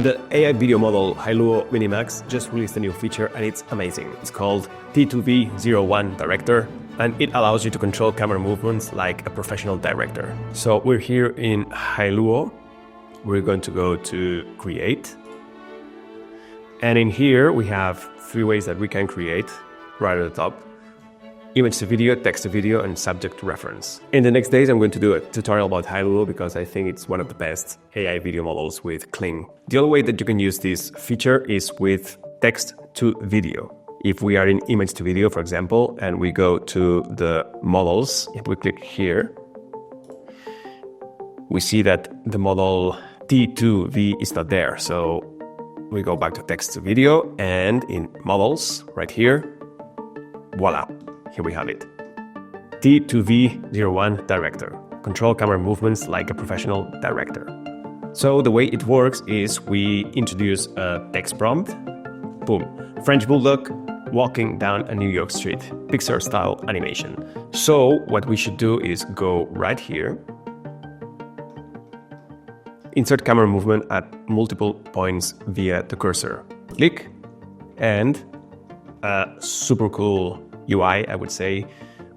The AI video model Hailuo Minimax just released a new feature and it's amazing. It's called T2V-01-Director and it allows you to control camera movements like a professional director. So we're here in Hailuo. We're going to go to Create. And in here we have 3 ways that we can create right at the top. Image to video, text to video, and subject to reference. In the next days, I'm going to do a tutorial about Hailuo because I think it's one of the best AI video models with Kling. The other way that you can use this feature is with text to video. If we are in image to video, for example, and we go to the models, if we click here, we see that the model T2V is not there. So we go back to text to video and in models right here, voila. Here we have it. T2V-01-Director. Control camera movements like a professional director. So the way it works is we introduce a text prompt. Boom. French Bulldog walking down a New York street. Pixar style animation. So what we should do is go right here. Insert camera movement at multiple points via the cursor. Click and a super cool UI, I would say,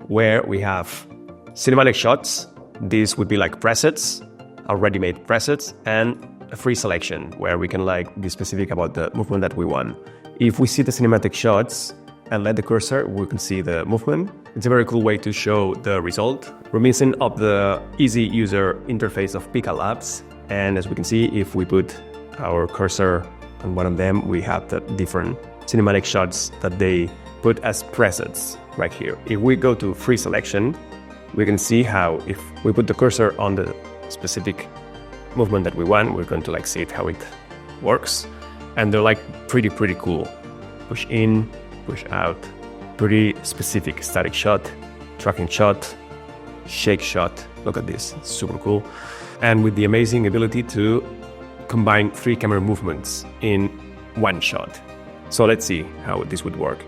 where we have cinematic shots. These would be like presets, already made presets, and a free selection where we can be specific about the movement that we want. If we see the cinematic shots and let the cursor, we can see the movement. It's a very cool way to show the result, reminiscent of the easy user interface of Pika Labs. And as we can see, if we put our cursor on one of them, we have the different cinematic shots that they put as presets right here. If we go to free selection, we can see how if we put the cursor on the specific movement that we want, we're going to see it how it works. And they're pretty cool. Push in, push out, pretty specific static shot, tracking shot, shake shot. Look at this, it's super cool. And with the amazing ability to combine 3 camera movements in one shot. So let's see how this would work.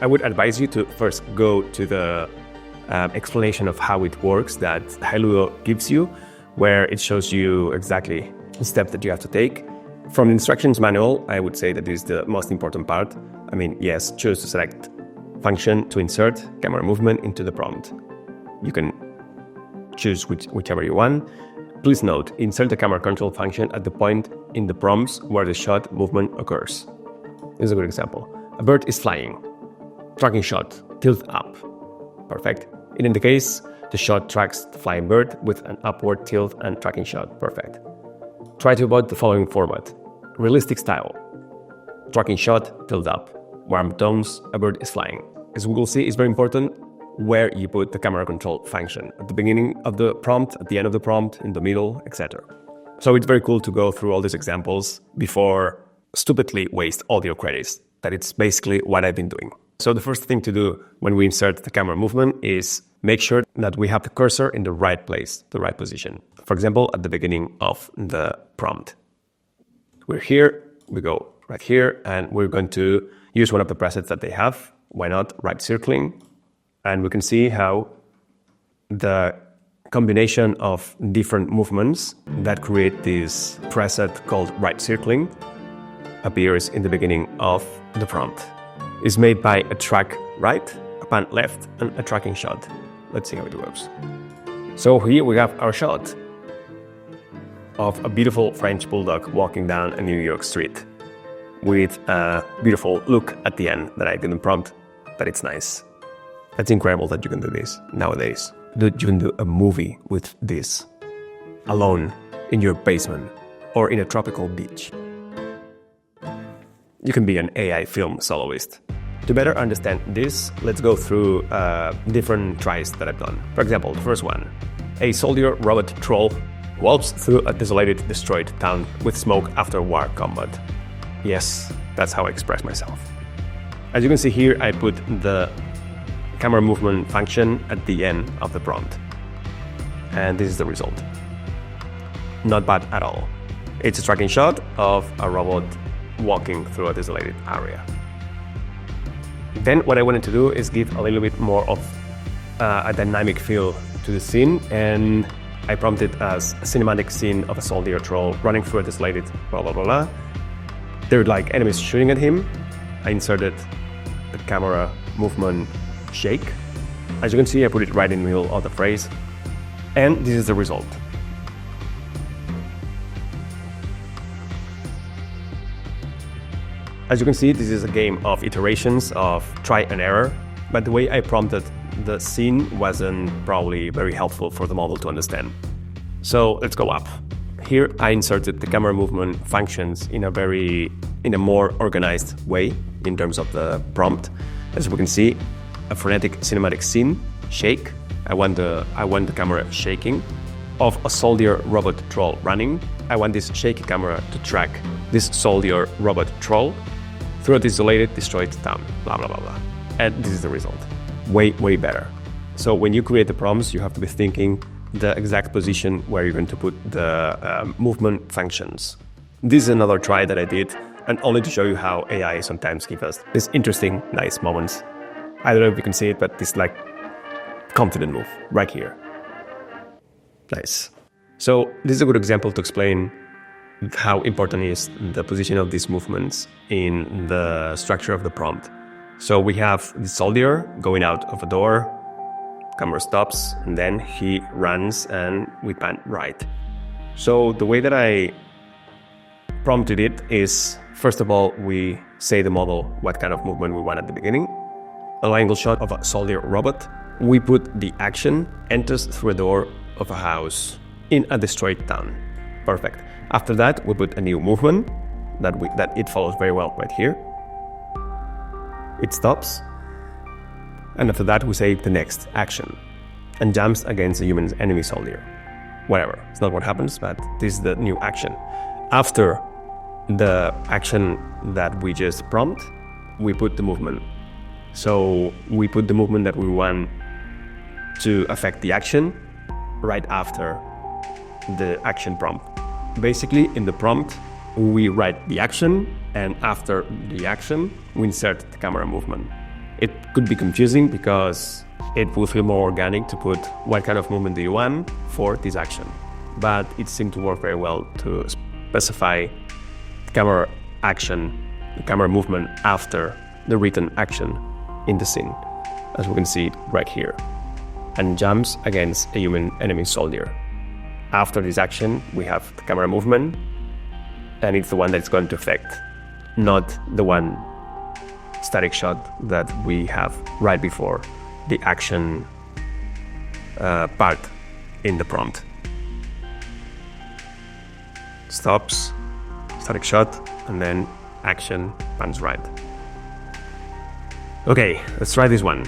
I would advise you to first go to the explanation of how it works that Hailuo gives you, where it shows you exactly the steps that you have to take. From the instructions manual, I would say that this is the most important part. I mean, yes, choose to select function to insert camera movement into the prompt. You can choose whichever you want. Please note, insert the camera control function at the point in the prompts where the shot movement occurs. This is a good example. A bird is flying. Tracking shot, tilt up. Perfect. In the case, the shot tracks the flying bird with an upward tilt and tracking shot. Perfect. Try to avoid the following format. Realistic style. Tracking shot, tilt up. Warm tones, a bird is flying. As we will see, it's very important where you put the camera control function. At the beginning of the prompt, at the end of the prompt, in the middle, etc. So it's very cool to go through all these examples before stupidly waste all your credits. That it's basically what I've been doing. So the first thing to do when we insert the camera movement is make sure that we have the cursor in the right place, the right position. For example, at the beginning of the prompt. We're here, we go right here, and we're going to use one of the presets that they have. Why not? Right circling. And we can see how the combination of different movements that create this preset called right circling appears in the beginning of the prompt. It's made by a track right, a pan left, and a tracking shot. Let's see how it works. So here we have our shot of a beautiful French Bulldog walking down a New York street with a beautiful look at the end that I didn't prompt, but it's nice. That's incredible that you can do this nowadays. That you can do a movie with this, alone, in your basement, or in a tropical beach. You can be an AI film soloist. To better understand this, let's go through different tries that I've done. For example, the first one. A soldier robot troll walks through a desolated, destroyed town with smoke after war combat. Yes, that's how I express myself. As you can see here, I put the camera movement function at the end of the prompt. And this is the result. Not bad at all. It's a tracking shot of a robot walking through a desolated area. Then what I wanted to do is give a little bit more of a dynamic feel to the scene, and I prompted as a cinematic scene of a soldier troll running through a desolated blah blah blah blah. There were like enemies shooting at him. I inserted the camera movement shake. As you can see, I put it right in the middle of the phrase. And this is the result. As you can see, this is a game of iterations, of try and error, but the way I prompted the scene wasn't probably very helpful for the model to understand. So let's go up. Here I inserted the camera movement functions in a more organized way in terms of the prompt. As we can see, a frenetic cinematic scene, shake. I want the camera shaking. Of a soldier robot troll running, I want this shaky camera to track this soldier robot troll through a desolated, destroyed town, blah, blah, blah, blah. And this is the result. Way, way better. So when you create the prompts, you have to be thinking the exact position where you're going to put the movement functions. This is another try that I did, and only to show you how AI sometimes gives us these interesting, nice moments. I don't know if you can see it, but this like confident move right here. Nice. So this is a good example to explain how important is the position of these movements in the structure of the prompt. So we have the soldier going out of a door, camera stops, and then he runs and we pan right. So the way that I prompted it is, first of all, we say the model what kind of movement we want at the beginning. A angle shot of a soldier robot. We put the action enters through a door of a house in a destroyed town. Perfect. After that, we put a new movement that it follows very well right here. It stops. And after that, we say the next action and jumps against a human enemy soldier. Whatever. It's not what happens, but this is the new action. After the action that we just prompt, we put the movement. So we put the movement that we want to affect the action right after the action prompt. Basically, in the prompt, we write the action, and after the action, we insert the camera movement. It could be confusing because it will feel more organic to put what kind of movement do you want for this action. But it seemed to work very well to specify the camera action, the camera movement after the written action in the scene, as we can see right here, and jumps against a human enemy soldier. After this action, we have the camera movement, and it's the one that's going to affect, not the one static shot that we have right before the action part in the prompt. Stops, static shot, and then action pans right. Okay, let's try this one.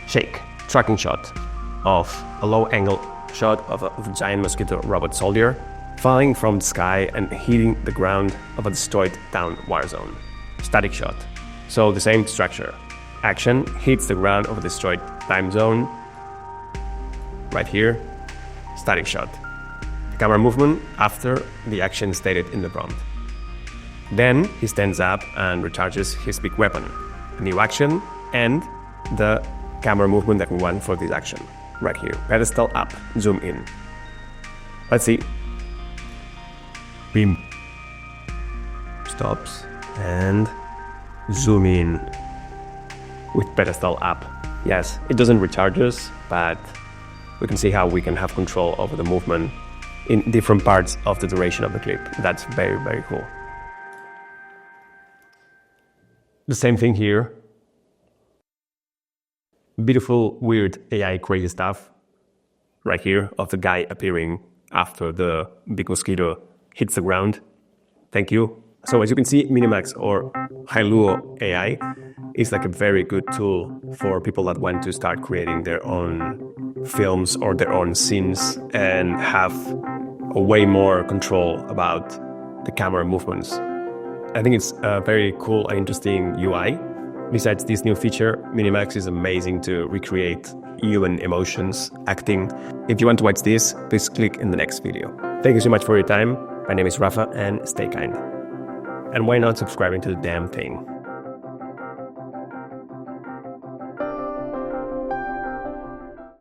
Shake. Tracking shot of a low angle shot of a giant mosquito robot soldier falling from the sky and hitting the ground of a destroyed town war zone. Static shot. So the same structure. Action hits the ground of a destroyed time zone. Right here. Static shot. The camera movement after the action stated in the prompt. Then he stands up and recharges his big weapon. A new action and the camera movement that we want for this action. Right here. Pedestal up. Zoom in. Let's see. Beam. Stops. And zoom in. With pedestal up. Yes, it doesn't recharge us, but we can see how we can have control over the movement in different parts of the duration of the clip. That's very, very cool. The same thing here. Beautiful, weird AI crazy stuff right here of the guy appearing after the big mosquito hits the ground. Thank you. So as you can see, Minimax or Hailuo AI is like a very good tool for people that want to start creating their own films or their own scenes and have a way more control about the camera movements. I think it's a very cool and interesting UI. Besides this new feature, Minimax is amazing to recreate human emotions, acting. If you want to watch this, please click in the next video. Thank you so much for your time. My name is Rafa, and stay kind. And why not subscribing to the damn thing?